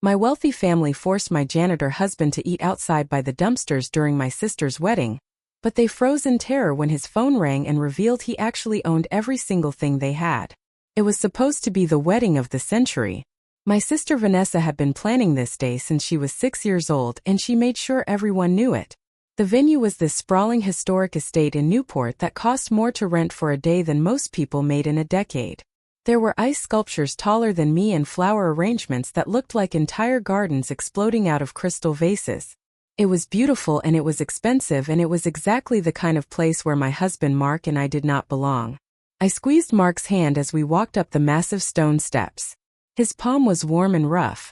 My wealthy family forced my janitor husband to eat outside by the dumpsters during my sister's wedding, but they froze in terror when his phone rang and revealed he actually owned every single thing they had. It was supposed to be the wedding of the century. My sister Vanessa had been planning this day since she was 6 years old, and she made sure everyone knew it. The venue was this sprawling historic estate in Newport that cost more to rent for a day than most people made in a decade. There were ice sculptures taller than me and flower arrangements that looked like entire gardens exploding out of crystal vases. It was beautiful and it was expensive, and it was exactly the kind of place where my husband Mark and I did not belong. I squeezed Mark's hand as we walked up the massive stone steps. His palm was warm and rough.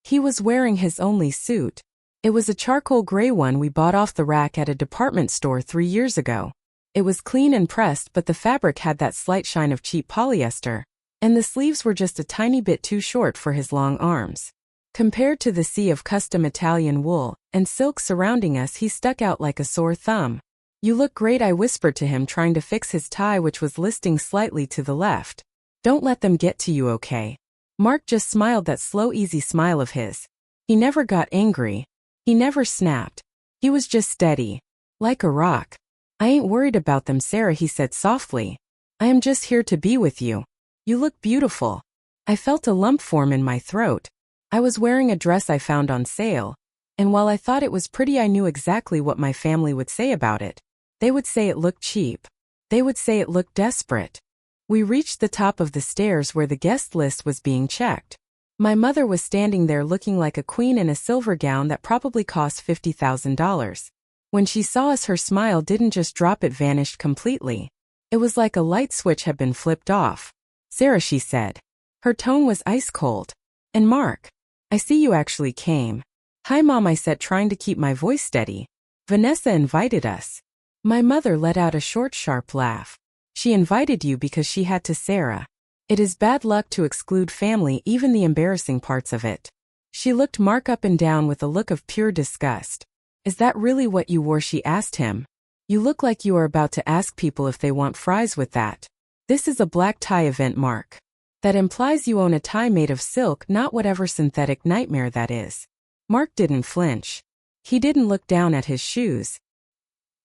He was wearing his only suit. It was a charcoal gray one we bought off the rack at a department store 3 years ago. It was clean and pressed, but the fabric had that slight shine of cheap polyester, and the sleeves were just a tiny bit too short for his long arms. Compared to the sea of custom Italian wool and silk surrounding us, he stuck out like a sore thumb. "You look great," I whispered to him, trying to fix his tie, which was listing slightly to the left. "Don't let them get to you, okay?" Mark just smiled, that slow, easy smile of his. He never got angry. He never snapped. He was just steady, like a rock. "I ain't worried about them, Sarah," he said softly. "I am just here to be with you. You look beautiful." I felt a lump form in my throat. I was wearing a dress I found on sale, and while I thought it was pretty, I knew exactly what my family would say about it. They would say it looked cheap. They would say it looked desperate. We reached the top of the stairs where the guest list was being checked. My mother was standing there looking like a queen in a silver gown that probably cost $50,000. When she saw us, her smile didn't just drop, it vanished completely. It was like a light switch had been flipped off. "Sarah," she said. Her tone was ice cold. "And Mark, I see you actually came." "Hi, Mom," I said, trying to keep my voice steady. "Vanessa invited us." My mother let out a short, sharp laugh. "She invited you because she had to, Sarah. It is bad luck to exclude family, even the embarrassing parts of it." She looked Mark up and down with a look of pure disgust. "Is that really what you wore?" she asked him. "You look like you are about to ask people if they want fries with that." "This is a black tie event, Mark. That implies you own a tie made of silk, not whatever synthetic nightmare that is." Mark didn't flinch. He didn't look down at his shoes.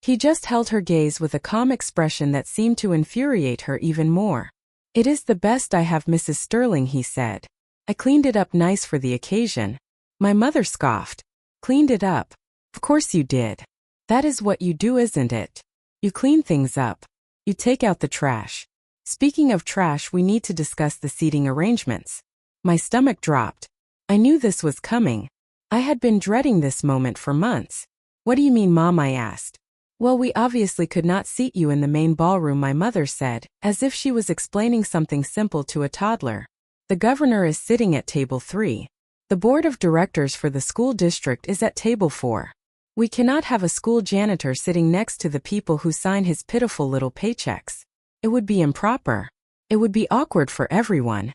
He just held her gaze with a calm expression that seemed to infuriate her even more. "It is the best I have, Mrs. Sterling," he said. "I cleaned it up nice for the occasion." My mother scoffed. "Cleaned it up? Of course you did. That is what you do, isn't it? You clean things up. You take out the trash." "Speaking of trash, we need to discuss the seating arrangements." My stomach dropped. I knew this was coming. I had been dreading this moment for months. "What do you mean, Mom?" I asked. "Well, we obviously could not seat you in the main ballroom," my mother said, as if she was explaining something simple to a toddler. "The governor is sitting at table 3. The board of directors for the school district is at table 4. We cannot have a school janitor sitting next to the people who sign his pitiful little paychecks. It would be improper. It would be awkward for everyone."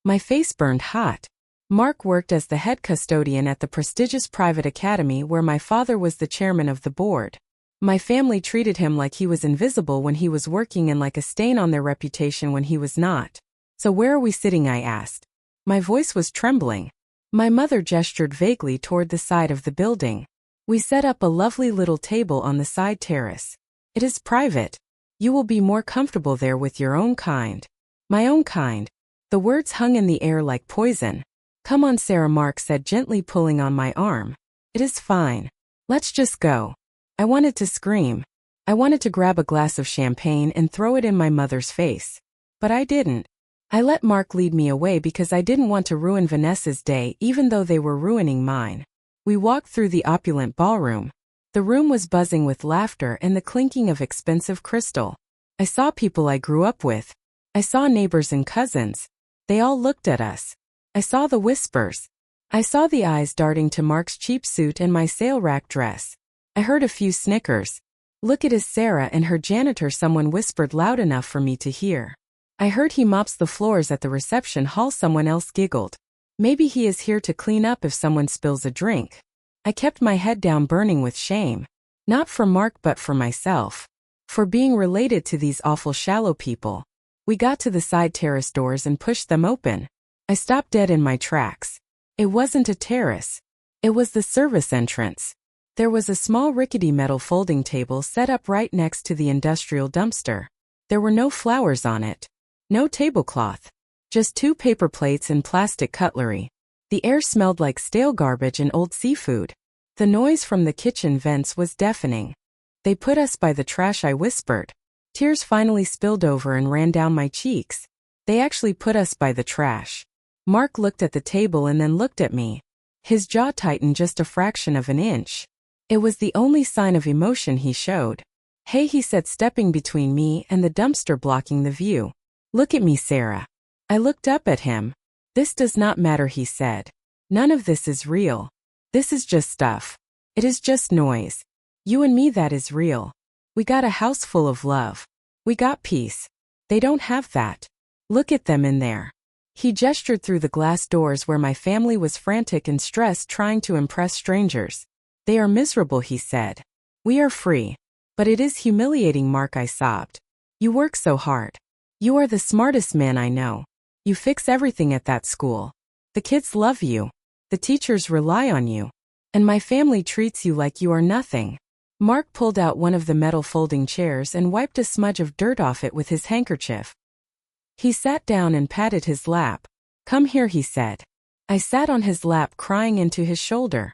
My face burned hot. Mark worked as the head custodian at the prestigious private academy where my father was the chairman of the board. My family treated him like he was invisible when he was working and like a stain on their reputation when he was not. "So where are we sitting?" I asked. My voice was trembling. My mother gestured vaguely toward the side of the building. "We set up a lovely little table on the side terrace. It is private. You will be more comfortable there with your own kind." "My own kind?" The words hung in the air like poison. "Come on, Sarah," Mark said, gently pulling on my arm. "It is fine. Let's just go." I wanted to scream. I wanted to grab a glass of champagne and throw it in my mother's face. But I didn't. I let Mark lead me away because I didn't want to ruin Vanessa's day, even though they were ruining mine. We walked through the opulent ballroom. The room was buzzing with laughter and the clinking of expensive crystal. I saw people I grew up with. I saw neighbors and cousins. They all looked at us. I saw the whispers. I saw the eyes darting to Mark's cheap suit and my sale rack dress. I heard a few snickers. "Look, it is Sarah and her janitor," someone whispered loud enough for me to hear. I heard he mops the floors at the reception hall, someone else giggled. "Maybe he is here to clean up if someone spills a drink." I kept my head down, burning with shame. Not for Mark, but for myself. For being related to these awful shallow people. We got to the side terrace doors and pushed them open. I stopped dead in my tracks. It wasn't a terrace. It was the service entrance. There was a small rickety metal folding table set up right next to the industrial dumpster. There were no flowers on it. No tablecloth. Just 2 paper plates and plastic cutlery. The air smelled like stale garbage and old seafood. The noise from the kitchen vents was deafening. "They put us by the trash," I whispered. Tears finally spilled over and ran down my cheeks. "They actually put us by the trash." Mark looked at the table and then looked at me. His jaw tightened just a fraction of an inch. It was the only sign of emotion he showed. "Hey," he said, stepping between me and the dumpster blocking the view. "Look at me, Sarah." I looked up at him. "This does not matter," he said. "None of this is real. This is just stuff. It is just noise. You and me, that is real. We got a house full of love. We got peace. They don't have that. Look at them in there." He gestured through the glass doors where my family was frantic and stressed trying to impress strangers. "They are miserable," he said. "We are free. But it is humiliating, Mark," I sobbed. "You work so hard. You are the smartest man I know. You fix everything at that school. The kids love you. The teachers rely on you. And my family treats you like you are nothing." Mark pulled out one of the metal folding chairs and wiped a smudge of dirt off it with his handkerchief. He sat down and patted his lap. "Come here," he said. I sat on his lap, crying into his shoulder.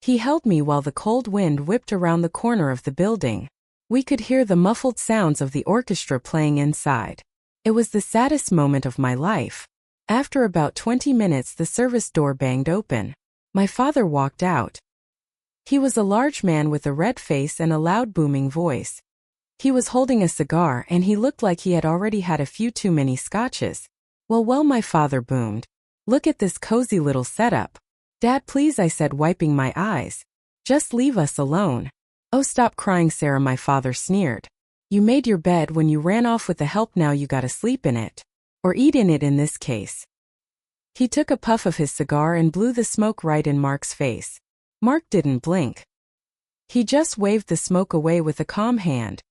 He held me while the cold wind whipped around the corner of the building. We could hear the muffled sounds of the orchestra playing inside. It was the saddest moment of my life. After about 20 minutes, the service door banged open. My father walked out. He was a large man with a red face and a loud booming voice. He was holding a cigar and he looked like he had already had a few too many scotches. Well, my father boomed. "Look at this cozy little setup." "Dad, please," I said, wiping my eyes. "Just leave us alone." "Oh, stop crying, Sarah," my father sneered. "You made your bed when you ran off with the help, now you gotta sleep in it. Or eat in it in this case." He took a puff of his cigar and blew the smoke right in Mark's face. Mark didn't blink. He just waved the smoke away with a calm hand.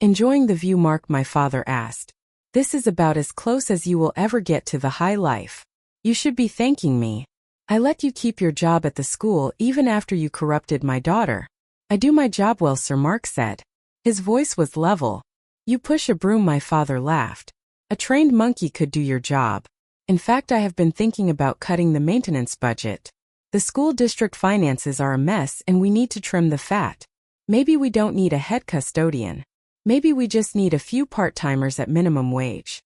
"Enjoying the view, Mark?" my father asked. "This is about as close as you will ever get to the high life. You should be thanking me. I let you keep your job at the school even after you corrupted my daughter." "I do my job well, sir," Mark said. His voice was level. "You push a broom," my father laughed. "A trained monkey could do your job. In fact, I have been thinking about cutting the maintenance budget. The school district finances are a mess and we need to trim the fat. Maybe we don't need a head custodian. Maybe we just need a few part-timers at minimum wage."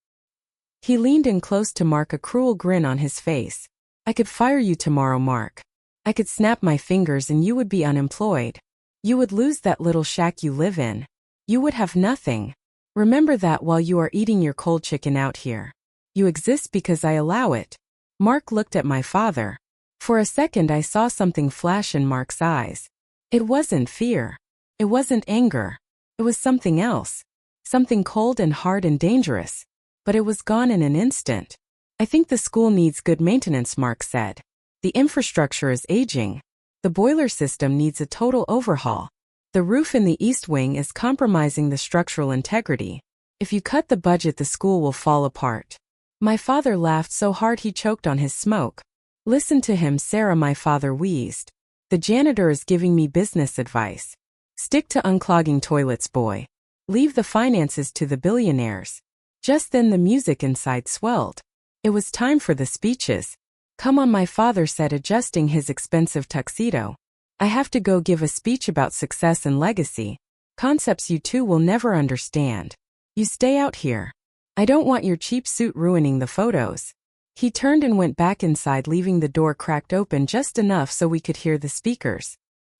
He leaned in close to Mark, a cruel grin on his face. "I could fire you tomorrow, Mark. I could snap my fingers and you would be unemployed. You would lose that little shack you live in. You would have nothing. Remember that while you are eating your cold chicken out here. You exist because I allow it." Mark looked at my father. For a second I saw something flash in Mark's eyes. It wasn't fear. It wasn't anger. It was something else. Something cold and hard and dangerous. But it was gone in an instant. "I think the school needs good maintenance," Mark said. "The infrastructure is aging. The boiler system needs a total overhaul. The roof in the east wing is compromising the structural integrity. If you cut the budget, the school will fall apart." My father laughed so hard he choked on his smoke. "Listen to him, Sarah," my father wheezed. "The janitor is giving me business advice. Stick to unclogging toilets, boy. Leave the finances to the billionaires." Just then the music inside swelled. It was time for the speeches. "Come on," my father said, adjusting his expensive tuxedo. "I have to go give a speech about success and legacy. Concepts you two will never understand. You stay out here. I don't want your cheap suit ruining the photos." He turned and went back inside, leaving the door cracked open just enough so we could hear the speakers.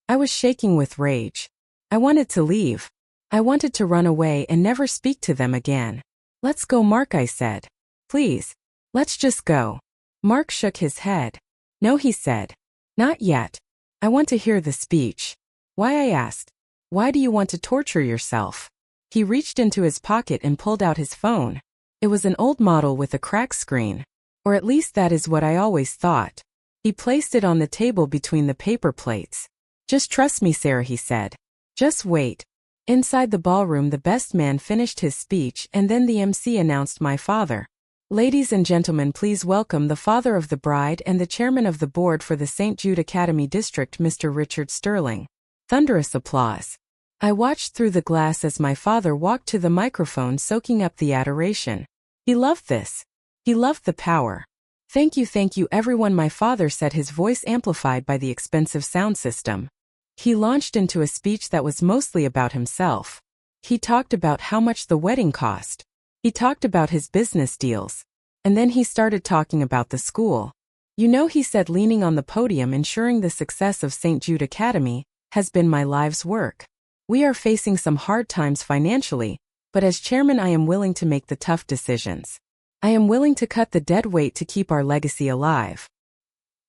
I was shaking with rage. I wanted to leave. I wanted to run away and never speak to them again. "Let's go, Mark," I said. "Please. Let's just go." Mark shook his head. "No," he said. "Not yet. I want to hear the speech." "Why?" I asked. "Why do you want to torture yourself?" He reached into his pocket and pulled out his phone. It was an old model with a cracked screen. Or at least that is what I always thought. He placed it on the table between the paper plates. "Just trust me, Sarah," he said. "Just wait." Inside the ballroom, the best man finished his speech and then the MC announced my father. Ladies and gentlemen, please welcome the father of the bride and the chairman of the board for the St. Jude Academy District, Mr. Richard Sterling. Thunderous applause. I watched through the glass as my father walked to the microphone, soaking up the adoration. He loved this. He loved the power. Thank you everyone, my father said, his voice amplified by the expensive sound system. He launched into a speech that was mostly about himself. He talked about how much the wedding cost. He talked about his business deals. And then he started talking about the school. You know, he said, leaning on the podium, ensuring the success of St. Jude Academy has been my life's work. We are facing some hard times financially, but as chairman I am willing to make the tough decisions. I am willing to cut the dead weight to keep our legacy alive.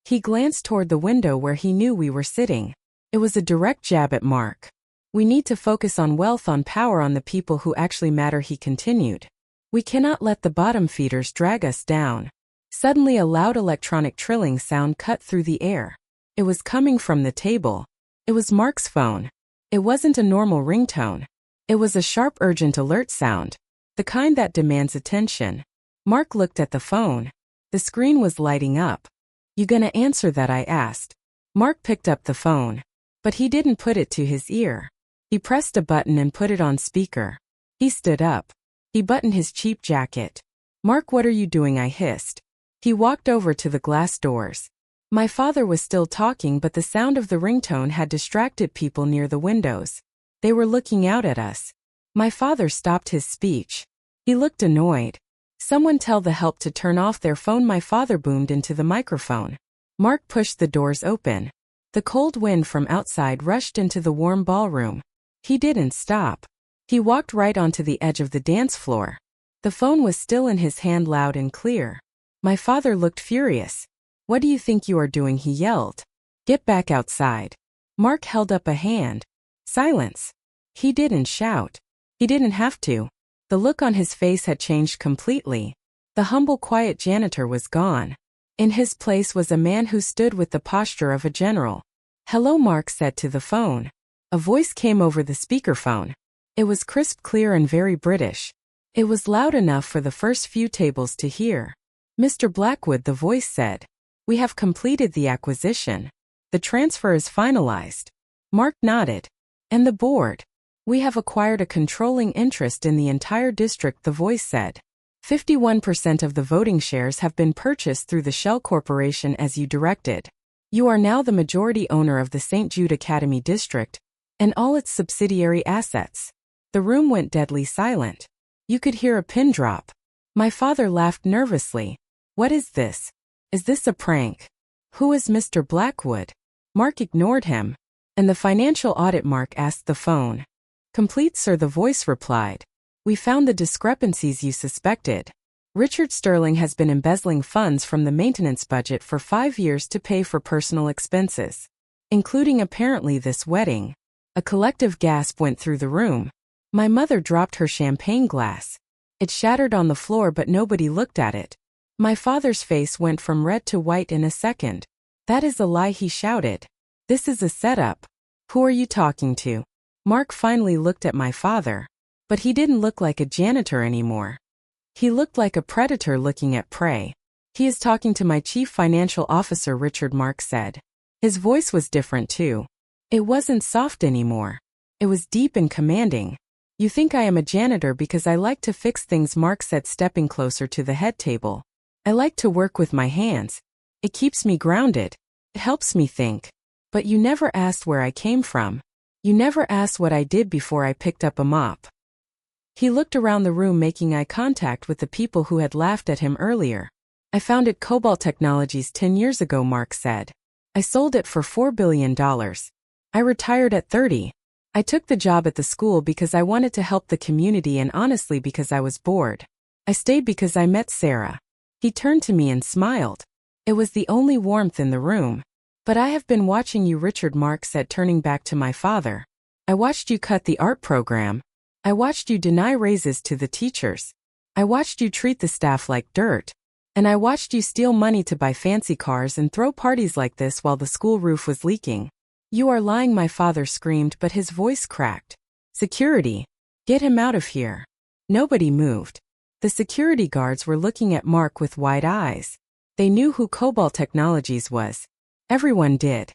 He glanced toward the window where he knew we were sitting. It was a direct jab at Mark. We need to focus on wealth, on power, on the people who actually matter, he continued. We cannot let the bottom feeders drag us down. Suddenly a loud electronic trilling sound cut through the air. It was coming from the table. It was Mark's phone. It wasn't a normal ringtone. It was a sharp, urgent alert sound. The kind that demands attention. Mark looked at the phone. The screen was lighting up. You gonna answer that, I asked. Mark picked up the phone. But he didn't put it to his ear. He pressed a button and put it on speaker. He stood up. He buttoned his cheap jacket. Mark, what are you doing? I hissed. He walked over to the glass doors. My father was still talking, but the sound of the ringtone had distracted people near the windows. They were looking out at us. My father stopped his speech. He looked annoyed. Someone tell the help to turn off their phone, my father boomed into the microphone. Mark pushed the doors open. The cold wind from outside rushed into the warm ballroom. He didn't stop. He walked right onto the edge of the dance floor. The phone was still in his hand, loud and clear. My father looked furious. What do you think you are doing? He yelled. Get back outside. Mark held up a hand. Silence. He didn't shout. He didn't have to. The look on his face had changed completely. The humble, quiet janitor was gone. In his place was a man who stood with the posture of a general. Hello, Mark said to the phone. A voice came over the speakerphone. It was crisp, clear, and very British. It was loud enough for the first few tables to hear. Mr. Blackwood, the voice said. We have completed the acquisition. The transfer is finalized. Mark nodded. And the board? We have acquired a controlling interest in the entire district, the voice said. 51% of the voting shares have been purchased through the Shell Corporation as you directed. You are now the majority owner of the St. Jude Academy District and all its subsidiary assets. The room went deadly silent. You could hear a pin drop. My father laughed nervously. What is this? Is this a prank? Who is Mr. Blackwood? Mark ignored him. And the financial audit? Mark asked the phone. Complete, sir, the voice replied. We found the discrepancies you suspected. Richard Sterling has been embezzling funds from the maintenance budget for 5 years to pay for personal expenses, including apparently this wedding. A collective gasp went through the room. My mother dropped her champagne glass. It shattered on the floor, but nobody looked at it. My father's face went from red to white in a second. That is a lie, he shouted. This is a setup. Who are you talking to? Mark finally looked at my father. But he didn't look like a janitor anymore. He looked like a predator looking at prey. He is talking to my chief financial officer, Richard, Mark said. His voice was different too. It wasn't soft anymore. It was deep and commanding. You think I am a janitor because I like to fix things, Mark said, stepping closer to the head table. I like to work with my hands. It keeps me grounded. It helps me think. But you never asked where I came from. You never asked what I did before I picked up a mop. He looked around the room, making eye contact with the people who had laughed at him earlier. I founded Cobalt Technologies 10 years ago, Mark said. I sold it for $4 billion. I retired at 30. I took the job at the school because I wanted to help the community and honestly because I was bored. I stayed because I met Sarah. He turned to me and smiled. It was the only warmth in the room. But I have been watching you, Richard, Mark said, turning back to my father. I watched you cut the art program. I watched you deny raises to the teachers. I watched you treat the staff like dirt. And I watched you steal money to buy fancy cars and throw parties like this while the school roof was leaking. You are lying, my father screamed, but his voice cracked. Security. Get him out of here. Nobody moved. The security guards were looking at Mark with wide eyes. They knew who Cobalt Technologies was. Everyone did.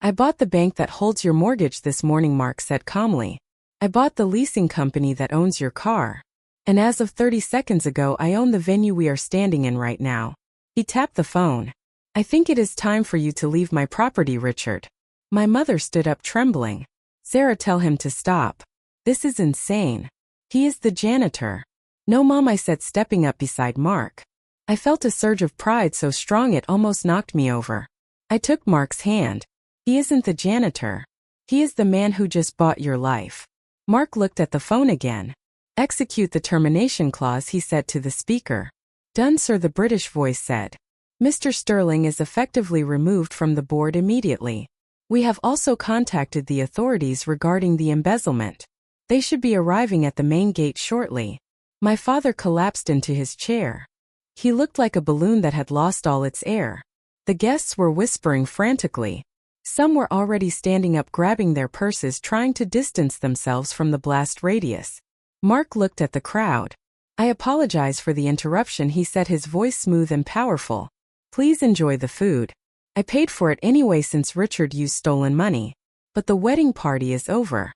I bought the bank that holds your mortgage this morning, Mark said calmly. I bought the leasing company that owns your car. And as of 30 seconds ago, I own the venue we are standing in right now. He tapped the phone. I think it is time for you to leave my property, Richard. My mother stood up trembling. Sarah, tell him to stop. This is insane. He is the janitor. No, Mom, I said, stepping up beside Mark. I felt a surge of pride so strong it almost knocked me over. I took Mark's hand. He isn't the janitor. He is the man who just bought your life. Mark looked at the phone again. Execute the termination clause, he said to the speaker. Done, sir, the British voice said. Mr. Sterling is effectively removed from the board immediately. We have also contacted the authorities regarding the embezzlement. They should be arriving at the main gate shortly. My father collapsed into his chair. He looked like a balloon that had lost all its air. The guests were whispering frantically. Some were already standing up, grabbing their purses, trying to distance themselves from the blast radius. Mark looked at the crowd. I apologize for the interruption, he said, his voice smooth and powerful. Please enjoy the food. I paid for it anyway since Richard used stolen money. But the wedding party is over.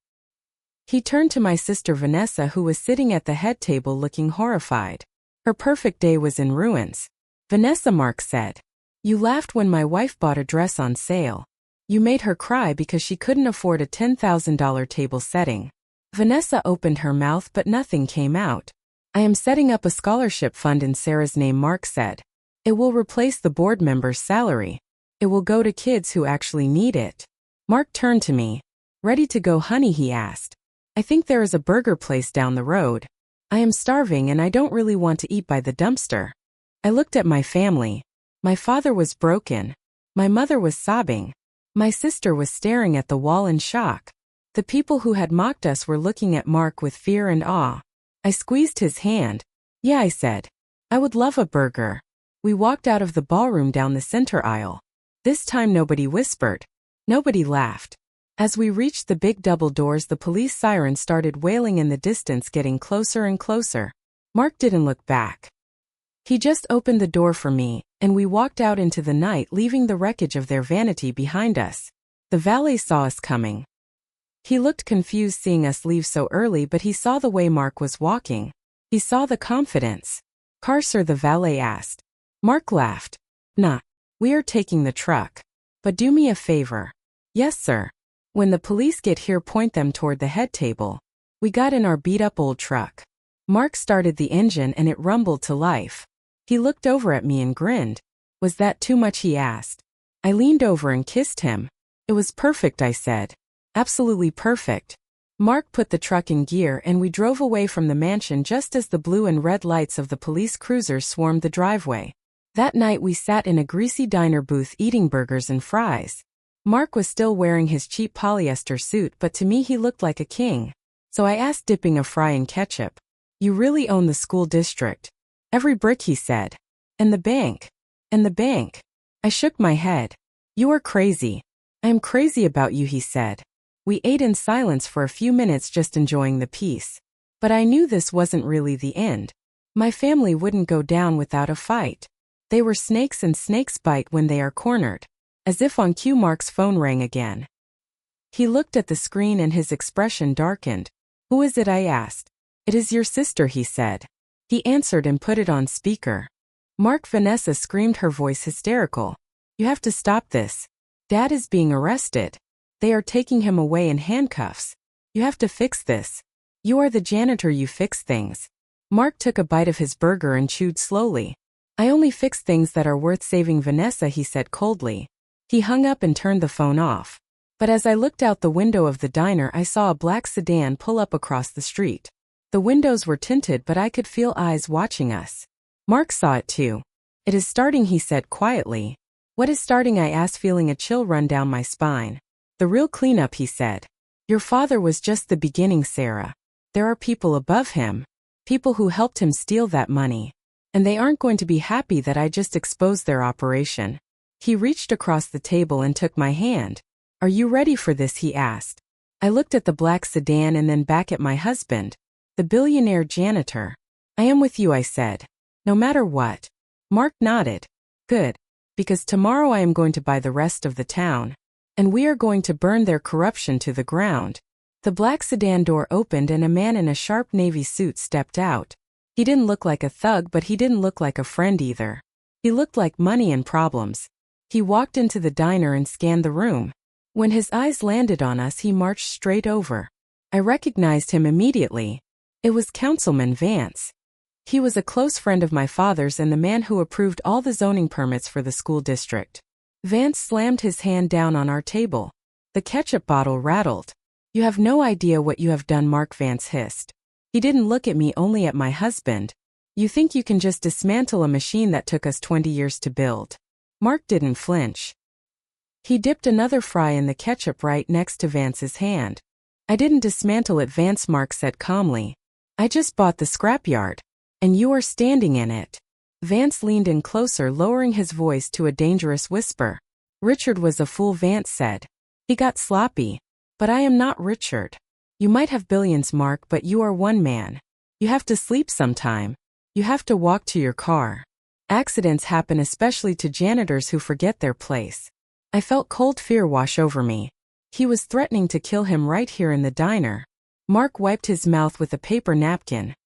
He turned to my sister Vanessa, who was sitting at the head table looking horrified. Her perfect day was in ruins. Vanessa, Mark said. You laughed when my wife bought a dress on sale. You made her cry because she couldn't afford a $10,000 table setting. Vanessa opened her mouth but nothing came out. I am setting up a scholarship fund in Sarah's name, Mark said. It will replace the board member's salary. It will go to kids who actually need it. Mark turned to me. Ready to go, honey, he asked. I think there is a burger place down the road. I am starving and I don't really want to eat by the dumpster. I looked at my family. My father was broken. My mother was sobbing. My sister was staring at the wall in shock. The people who had mocked us were looking at Mark with fear and awe. I squeezed his hand. Yeah, I said. I would love a burger. We walked out of the ballroom down the center aisle. This time nobody whispered. Nobody laughed. As we reached the big double doors, the police siren started wailing in the distance, getting closer and closer. Mark didn't look back. He just opened the door for me, and we walked out into the night, leaving the wreckage of their vanity behind us. The valet saw us coming. He looked confused seeing us leave so early, but he saw the way Mark was walking. He saw the confidence. Car, sir, the valet asked. Mark laughed. Nah. We are taking the truck. But do me a favor. Yes, sir. When the police get here, point them toward the head table. We got in our beat-up old truck. Mark started the engine and it rumbled to life. He looked over at me and grinned. Was that too much, he asked. I leaned over and kissed him. It was perfect, I said. Absolutely perfect. Mark put the truck in gear and we drove away from the mansion just as the blue and red lights of the police cruisers swarmed the driveway. That night we sat in a greasy diner booth eating burgers and fries. Mark was still wearing his cheap polyester suit, but to me he looked like a king. So I asked, dipping a fry in ketchup. You really own the school district. Every brick, he said. And the bank. And the bank. I shook my head. You are crazy. I am crazy about you, he said. We ate in silence for a few minutes, just enjoying the peace. But I knew this wasn't really the end. My family wouldn't go down without a fight. They were snakes and snakes bite when they are cornered. As if on cue, Mark's phone rang again. He looked at the screen and his expression darkened. Who is it, I asked. It is your sister, he said. He answered and put it on speaker. Mark, Vanessa screamed, her voice hysterical. You have to stop this. Dad is being arrested. They are taking him away in handcuffs. You have to fix this. You are the janitor, you fix things. Mark took a bite of his burger and chewed slowly. I only fix things that are worth saving, Vanessa, he said coldly. He hung up and turned the phone off. But as I looked out the window of the diner, I saw a black sedan pull up across the street. The windows were tinted, but I could feel eyes watching us. Mark saw it too. It is starting, he said quietly. What is starting, I asked, feeling a chill run down my spine. The real cleanup, he said. Your father was just the beginning, Sarah. There are people above him. People who helped him steal that money. And they aren't going to be happy that I just exposed their operation. He reached across the table and took my hand. Are you ready for this, he asked. I looked at the black sedan and then back at my husband. The billionaire janitor. I am with you, I said. No matter what. Mark nodded. Good. Because tomorrow I am going to buy the rest of the town. And we are going to burn their corruption to the ground. The black sedan door opened and a man in a sharp navy suit stepped out. He didn't look like a thug, but he didn't look like a friend either. He looked like money and problems. He walked into the diner and scanned the room. When his eyes landed on us, he marched straight over. I recognized him immediately. It was Councilman Vance. He was a close friend of my father's and the man who approved all the zoning permits for the school district. Vance slammed his hand down on our table. The ketchup bottle rattled. You have no idea what you have done, Mark, Vance hissed. He didn't look at me, only at my husband. You think you can just dismantle a machine that took us 20 years to build? Mark didn't flinch. He dipped another fry in the ketchup right next to Vance's hand. I didn't dismantle it, Vance, Mark said calmly. I just bought the scrapyard. And you are standing in it. Vance leaned in closer, lowering his voice to a dangerous whisper. Richard was a fool, Vance said. He got sloppy. But I am not Richard. You might have billions, Mark, but you are one man. You have to sleep sometime. You have to walk to your car. Accidents happen, especially to janitors who forget their place. I felt cold fear wash over me. He was threatening to kill him right here in the diner. Mark wiped his mouth with a paper napkin.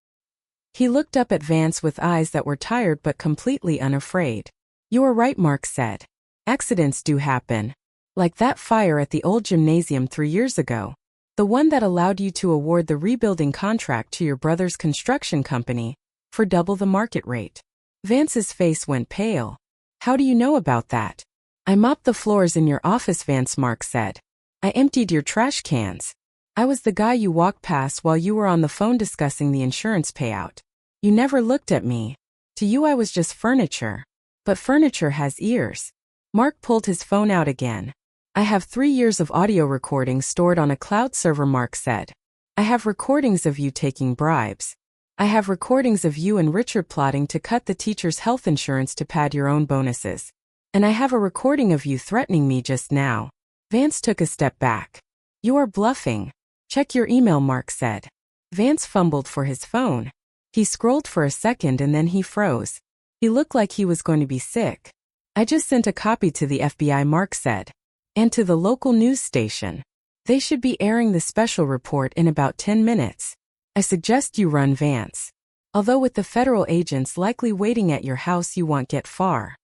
He looked up at Vance with eyes that were tired but completely unafraid. You are right, Mark said. Accidents do happen. Like that fire at the old gymnasium 3 years ago. The one that allowed you to award the rebuilding contract to your brother's construction company for double the market rate. Vance's face went pale. How do you know about that? I mopped the floors in your office, Vance, Mark said. I emptied your trash cans. I was the guy you walked past while you were on the phone discussing the insurance payout. You never looked at me. To you I was just furniture. But furniture has ears. Mark pulled his phone out again. I have 3 years of audio recordings stored on a cloud server, Mark said. I have recordings of you taking bribes. I have recordings of you and Richard plotting to cut the teacher's health insurance to pad your own bonuses. And I have a recording of you threatening me just now. Vance took a step back. You are bluffing. Check your email, Mark said. Vance fumbled for his phone. He scrolled for a second and then he froze. He looked like he was going to be sick. I just sent a copy to the FBI, Mark said. And to the local news station. They should be airing the special report in about 10 minutes. I suggest you run, Vance. Although with the federal agents likely waiting at your house, you won't get far.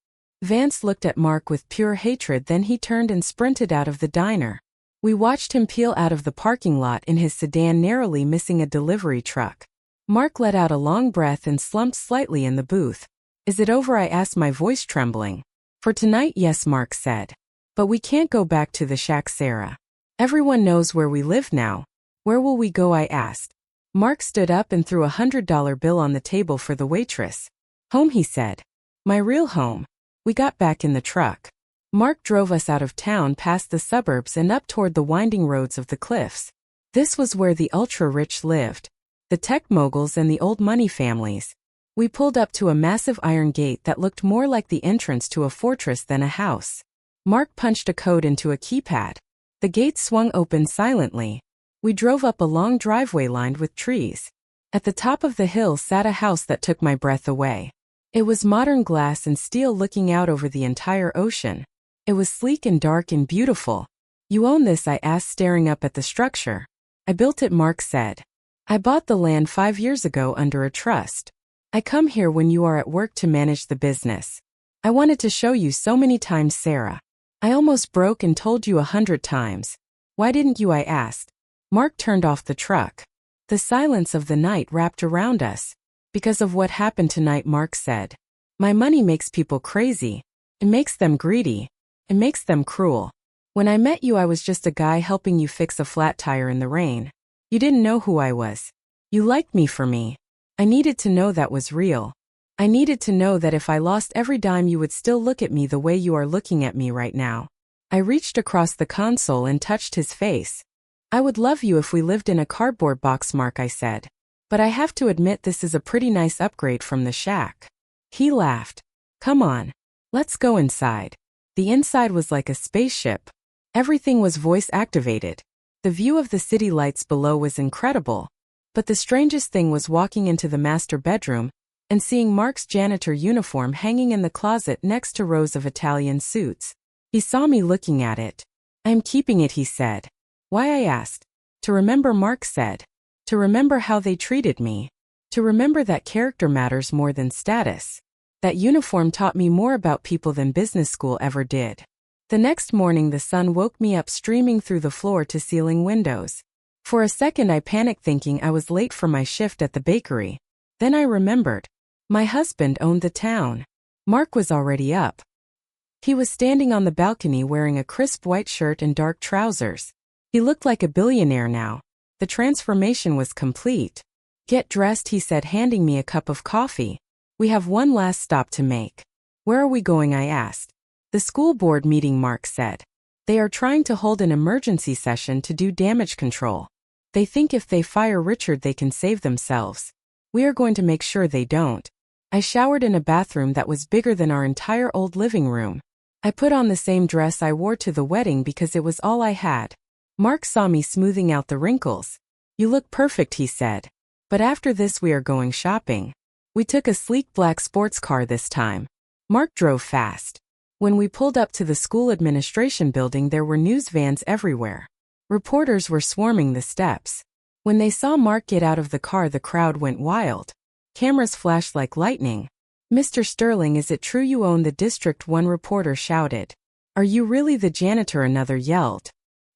Vance looked at Mark with pure hatred, then he turned and sprinted out of the diner. We watched him peel out of the parking lot in his sedan, narrowly missing a delivery truck. Mark let out a long breath and slumped slightly in the booth. Is it over? I asked, my voice trembling. For tonight, yes, Mark said. But we can't go back to the shack, Sarah. Everyone knows where we live now. Where will we go? I asked. Mark stood up and threw $100 bill on the table for the waitress. Home, he said. My real home. We got back in the truck. Mark drove us out of town past the suburbs and up toward the winding roads of the cliffs. This was where the ultra-rich lived. The tech moguls and the old money families. We pulled up to a massive iron gate that looked more like the entrance to a fortress than a house. Mark punched a code into a keypad. The gate swung open silently. We drove up a long driveway lined with trees. At the top of the hill sat a house that took my breath away. It was modern glass and steel looking out over the entire ocean. It was sleek and dark and beautiful. You own this? I asked, staring up at the structure. I built it, Mark said. I bought the land 5 years ago under a trust. I come here when you are at work to manage the business. I wanted to show you so many times, Sarah. I almost broke and told you 100 times. Why didn't you? I asked. Mark turned off the truck. The silence of the night wrapped around us. Because of what happened tonight, Mark said. My money makes people crazy. It makes them greedy. It makes them cruel. When I met you, I was just a guy helping you fix a flat tire in the rain. You didn't know who I was. You liked me for me. I needed to know that was real. I needed to know that if I lost every dime, you would still look at me the way you are looking at me right now. I reached across the console and touched his face. I would love you if we lived in a cardboard box, Mark, I said. But I have to admit this is a pretty nice upgrade from the shack. He laughed. Come on. Let's go inside. The inside was like a spaceship. Everything was voice activated. The view of the city lights below was incredible. But the strangest thing was walking into the master bedroom and seeing Mark's janitor uniform hanging in the closet next to rows of Italian suits. He saw me looking at it. "I'm keeping it," he said. "Why?" I asked. "To remember," Mark said. "To remember how they treated me. To remember that character matters more than status. That uniform taught me more about people than business school ever did." The next morning the sun woke me up streaming through the floor-to-ceiling windows. For a second I panicked thinking I was late for my shift at the bakery. Then I remembered. My husband owned the town. Mark was already up. He was standing on the balcony wearing a crisp white shirt and dark trousers. He looked like a billionaire now. The transformation was complete. "Get dressed," he said, handing me a cup of coffee. "We have one last stop to make." "Where are we going?" I asked. "The school board meeting," Mark said. "They are trying to hold an emergency session to do damage control. They think if they fire Richard they can save themselves. We are going to make sure they don't." I showered in a bathroom that was bigger than our entire old living room. I put on the same dress I wore to the wedding because it was all I had. Mark saw me smoothing out the wrinkles. "You look perfect," he said. "But after this we are going shopping." We took a sleek black sports car this time. Mark drove fast. When we pulled up to the school administration building there were news vans everywhere. Reporters were swarming the steps. When they saw Mark get out of the car the crowd went wild. Cameras flashed like lightning. "Mr. Sterling, is it true you own the district?" one reporter shouted. "Are you really the janitor?" another yelled.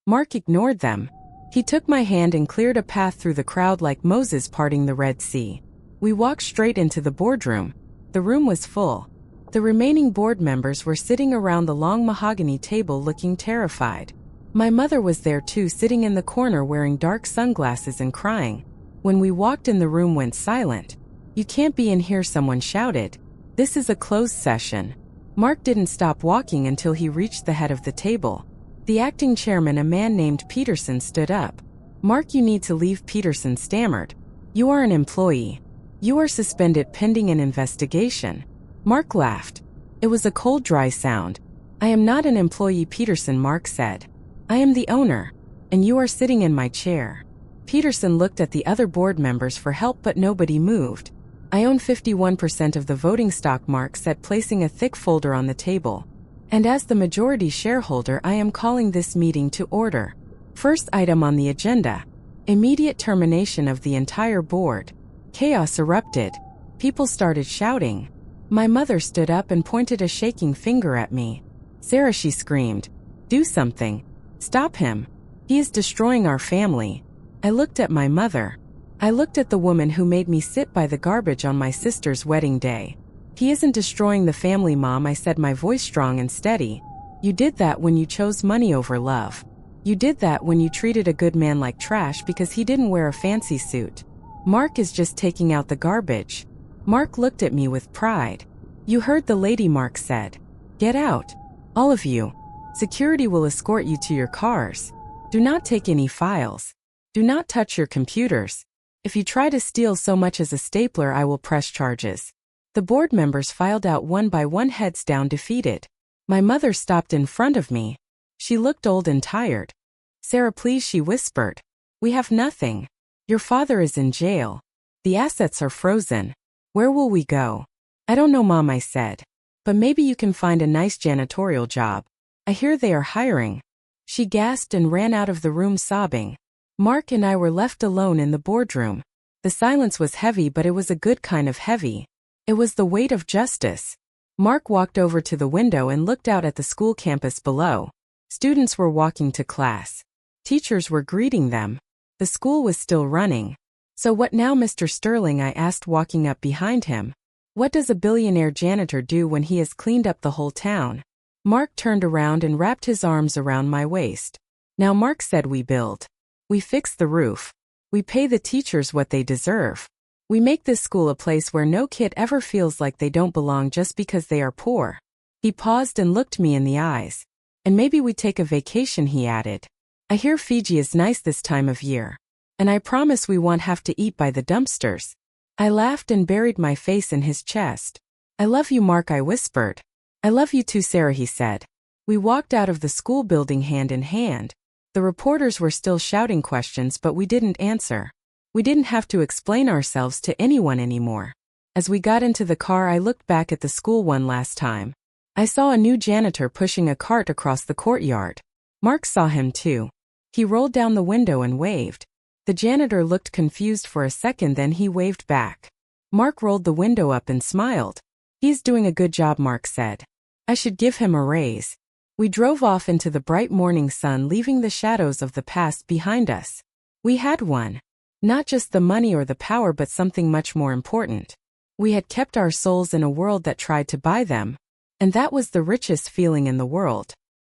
Mark ignored them. He took my hand and cleared a path through the crowd like Moses parting the Red Sea. We walked straight into the boardroom. The room was full. The remaining board members were sitting around the long mahogany table looking terrified. My mother was there too, sitting in the corner wearing dark sunglasses and crying. When we walked in the room went silent. "You can't be in here," someone shouted. "This is a closed session." Mark didn't stop walking until he reached the head of the table. The acting chairman, a man named Peterson, stood up. "Mark, you need to leave," Peterson stammered. "You are an employee. You are suspended pending an investigation." Mark laughed. It was a cold, dry sound. "I am not an employee, Peterson," Mark said. "I am the owner. And you are sitting in my chair." Peterson looked at the other board members for help but nobody moved. "I own 51% of the voting stock," Mark said, placing a thick folder on the table. "And as the majority shareholder I am calling this meeting to order. First item on the agenda. Immediate termination of the entire board." Chaos erupted. People started shouting. My mother stood up and pointed a shaking finger at me. "Sarah," she screamed. "Do something. Stop him. He is destroying our family." I looked at my mother. I looked at the woman who made me sit by the garbage on my sister's wedding day. "He isn't destroying the family, Mom," I said, my voice strong and steady. "You did that when you chose money over love. You did that when you treated a good man like trash because he didn't wear a fancy suit. Mark is just taking out the garbage." Mark looked at me with pride. "You heard the lady," Mark said. "Get out. All of you. Security will escort you to your cars. Do not take any files. Do not touch your computers. If you try to steal so much as a stapler I will press charges." The board members filed out one by one, heads down, defeated. My mother stopped in front of me. She looked old and tired. "Sarah, please," she whispered. "We have nothing. Your father is in jail. The assets are frozen. Where will we go?" "I don't know, Mom," I said. "But maybe you can find a nice janitorial job. I hear they are hiring." She gasped and ran out of the room sobbing. Mark and I were left alone in the boardroom. The silence was heavy, but it was a good kind of heavy. It was the weight of justice. Mark walked over to the window and looked out at the school campus below. Students were walking to class. Teachers were greeting them. The school was still running. "So what now, Mr. Sterling?" I asked, walking up behind him. "What does a billionaire janitor do when he has cleaned up the whole town?" Mark turned around and wrapped his arms around my waist. "Now," Mark said, "we build. We fix the roof. We pay the teachers what they deserve. We make this school a place where no kid ever feels like they don't belong just because they are poor." He paused and looked me in the eyes. "And maybe we take a vacation," he added. "I hear Fiji is nice this time of year. And I promise we won't have to eat by the dumpsters." I laughed and buried my face in his chest. "I love you, Mark," I whispered. "I love you too, Sarah," he said. We walked out of the school building hand in hand. The reporters were still shouting questions, but we didn't answer. We didn't have to explain ourselves to anyone anymore. As we got into the car, I looked back at the school one last time. I saw a new janitor pushing a cart across the courtyard. Mark saw him too. He rolled down the window and waved. The janitor looked confused for a second, then he waved back. Mark rolled the window up and smiled. "He's doing a good job," Mark said. "I should give him a raise." We drove off into the bright morning sun, leaving the shadows of the past behind us. We had won. Not just the money or the power, but something much more important. We had kept our souls in a world that tried to buy them. And that was the richest feeling in the world.